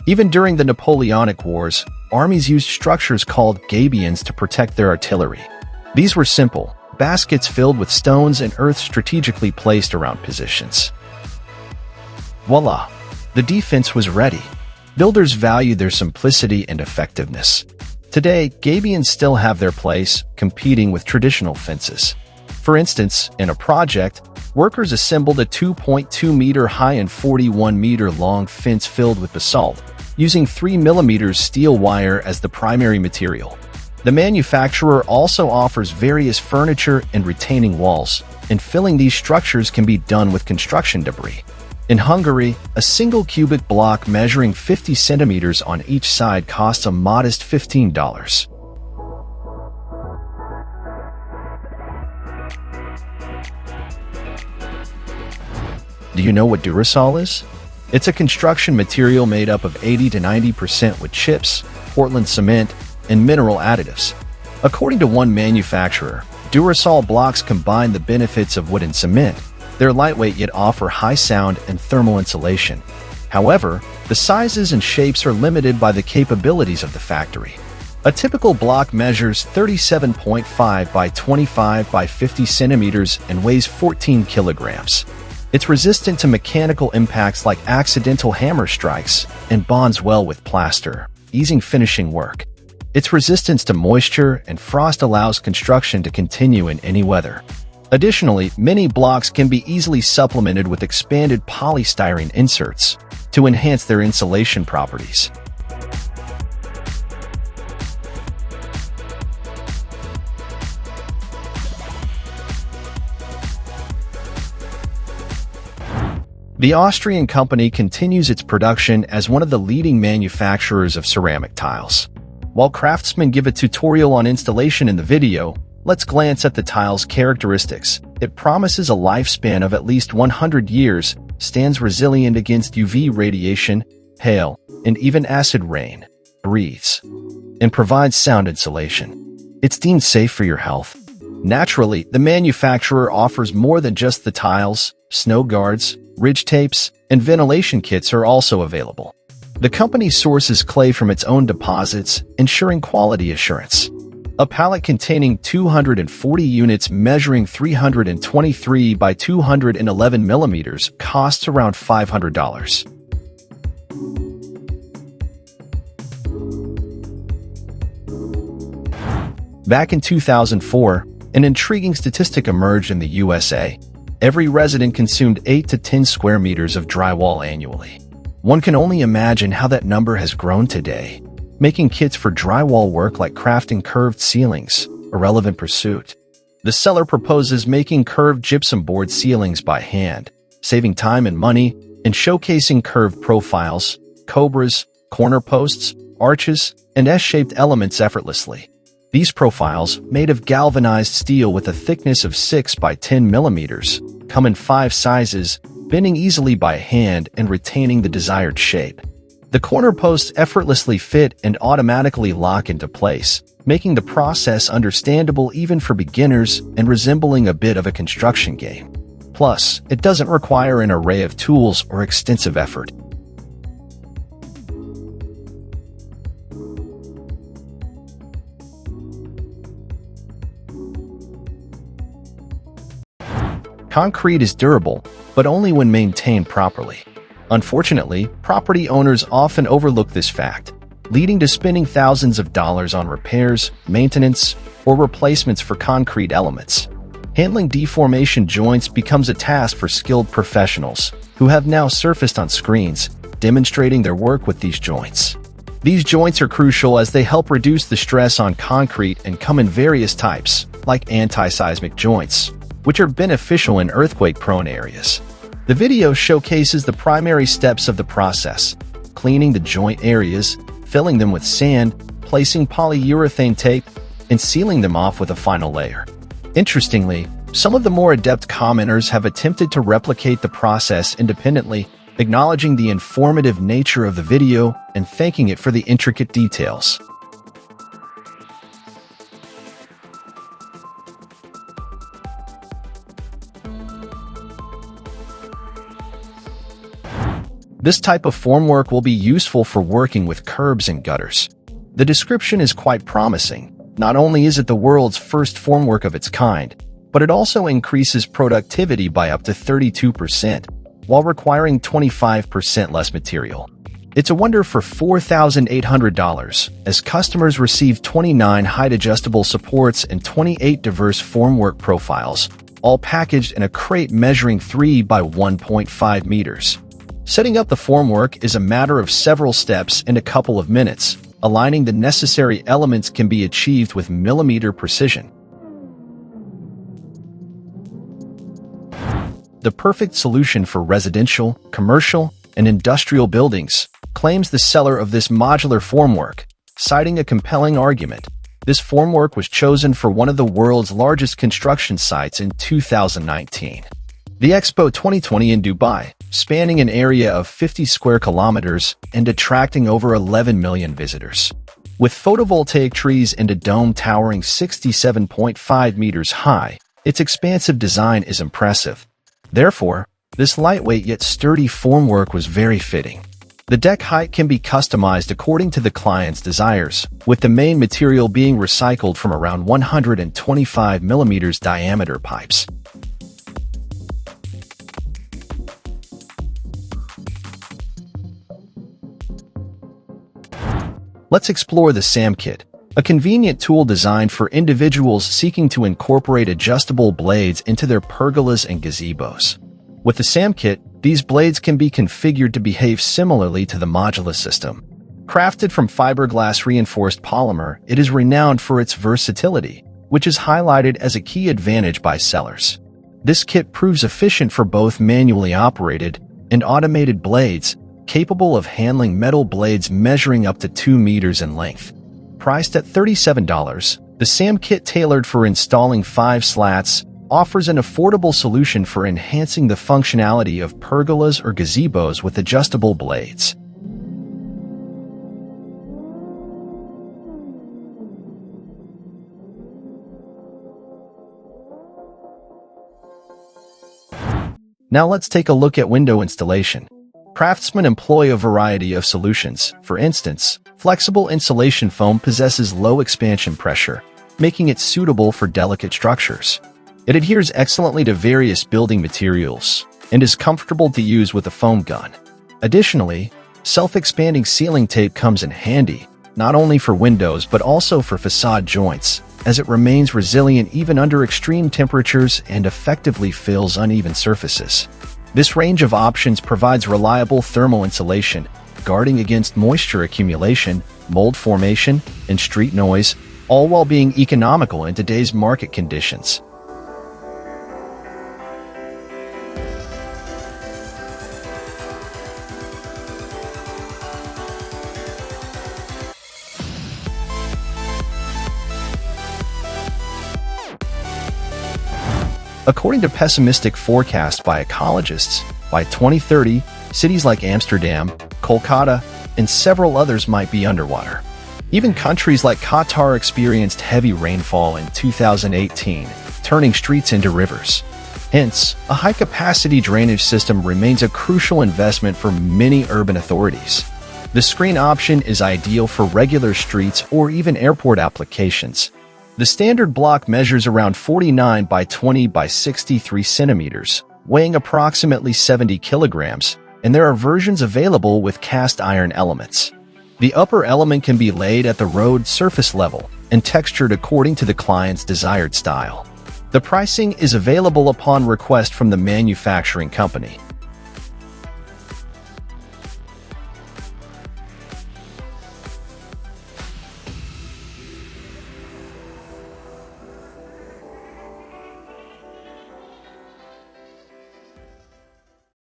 Even during the Napoleonic Wars, armies used structures called Gabions to protect their artillery. These were simple, baskets filled with stones and earth strategically placed around positions. Voila! The defense was ready. Builders valued their simplicity and effectiveness. Today, Gabions still have their place, competing with traditional fences. For instance, in a project, workers assembled a 2.2-meter high and 41-meter long fence filled with basalt, using 3 mm steel wire as the primary material. The manufacturer also offers various furniture and retaining walls, and filling these structures can be done with construction debris. In Hungary, a single cubic block measuring 50 centimeters on each side costs a modest $15. Do you know what Durisol is? It's a construction material made up of 80 to 90% wood chips, Portland cement, and mineral additives. According to one manufacturer, Durisol blocks combine the benefits of wood and cement. They're lightweight yet offer high sound and thermal insulation. However, the sizes and shapes are limited by the capabilities of the factory. A typical block measures 37.5 by 25 by 50 centimeters and weighs 14 kilograms. It's resistant to mechanical impacts like accidental hammer strikes and bonds well with plaster, easing finishing work. Its resistance to moisture and frost allows construction to continue in any weather. Additionally, many blocks can be easily supplemented with expanded polystyrene inserts to enhance their insulation properties. The Austrian company continues its production as one of the leading manufacturers of ceramic tiles. While craftsmen give a tutorial on installation in the video, let's glance at the tile's characteristics. It promises a lifespan of at least 100 years, stands resilient against UV radiation, hail, and even acid rain, breathes, and provides sound insulation. It's deemed safe for your health. Naturally, the manufacturer offers more than just the tiles. Snow guards, ridge tapes, and ventilation kits are also available. The company sources clay from its own deposits, ensuring quality assurance. A pallet containing 240 units measuring 323 by 211 millimeters costs around $500. Back in 2004, an intriguing statistic emerged in the USA. Every resident consumed 8 to 10 square meters of drywall annually. One can only imagine how that number has grown today, making kits for drywall work like crafting curved ceilings a relevant pursuit. The seller proposes making curved gypsum board ceilings by hand, saving time and money, and showcasing curved profiles, cobras, corner posts, arches, and S-shaped elements effortlessly. These profiles, made of galvanized steel with a thickness of 6 by 10 millimeters, come in 5 sizes, bending easily by hand and retaining the desired shape. The corner posts effortlessly fit and automatically lock into place, making the process understandable even for beginners and resembling a bit of a construction game. Plus, it doesn't require an array of tools or extensive effort. Concrete is durable, but only when maintained properly. Unfortunately, property owners often overlook this fact, leading to spending thousands of dollars on repairs, maintenance, or replacements for concrete elements. Handling deformation joints becomes a task for skilled professionals, who have now surfaced on screens, demonstrating their work with these joints. These joints are crucial as they help reduce the stress on concrete and come in various types, like anti-seismic joints, which are beneficial in earthquake-prone areas. The video showcases the primary steps of the process: cleaning the joint areas, filling them with sand, placing polyurethane tape, and sealing them off with a final layer. Interestingly, some of the more adept commenters have attempted to replicate the process independently, acknowledging the informative nature of the video and thanking it for the intricate details. This type of formwork will be useful for working with curbs and gutters. The description is quite promising. Not only is it the world's first formwork of its kind, but it also increases productivity by up to 32%, while requiring 25% less material. It's a wonder for $4,800, as customers receive 29 height-adjustable supports and 28 diverse formwork profiles, all packaged in a crate measuring 3 by 1.5 meters. Setting up the formwork is a matter of several steps and a couple of minutes. Aligning the necessary elements can be achieved with millimeter precision. The perfect solution for residential, commercial, and industrial buildings, claims the seller of this modular formwork, citing a compelling argument. This formwork was chosen for one of the world's largest construction sites in 2019. The Expo 2020 in Dubai, spanning an area of 50 square kilometers and attracting over 11 million visitors. With photovoltaic trees and a dome towering 67.5 meters high, its expansive design is impressive. Therefore, this lightweight yet sturdy formwork was very fitting. The deck height can be customized according to the client's desires, with the main material being recycled from around 125 millimeters diameter pipes. Let's explore the SAM kit, a convenient tool designed for individuals seeking to incorporate adjustable blades into their pergolas and gazebos. With the SAM kit, these blades can be configured to behave similarly to the modular system. Crafted from fiberglass reinforced polymer, it is renowned for its versatility, which is highlighted as a key advantage by sellers. This kit proves efficient for both manually operated and automated blades, capable of handling metal blades measuring up to 2 meters in length. Priced at $37, the SAM kit, tailored for installing 5 slats, offers an affordable solution for enhancing the functionality of pergolas or gazebos with adjustable blades. Now let's take a look at window installation. Craftsmen employ a variety of solutions. For instance, flexible insulation foam possesses low expansion pressure, making it suitable for delicate structures. It adheres excellently to various building materials and is comfortable to use with a foam gun. Additionally, self-expanding sealing tape comes in handy, not only for windows but also for facade joints, as it remains resilient even under extreme temperatures and effectively fills uneven surfaces. This range of options provides reliable thermal insulation, guarding against moisture accumulation, mold formation, and street noise, all while being economical in today's market conditions. According to pessimistic forecasts by ecologists, by 2030, cities like Amsterdam, Kolkata, and several others might be underwater. Even countries like Qatar experienced heavy rainfall in 2018, turning streets into rivers. Hence, a high-capacity drainage system remains a crucial investment for many urban authorities. The screen option is ideal for regular streets or even airport applications. The standard block measures around 49 by 20 by 63 centimeters, weighing approximately 70 kilograms, and there are versions available with cast iron elements. The upper element can be laid at the road surface level and textured according to the client's desired style. The pricing is available upon request from the manufacturing company.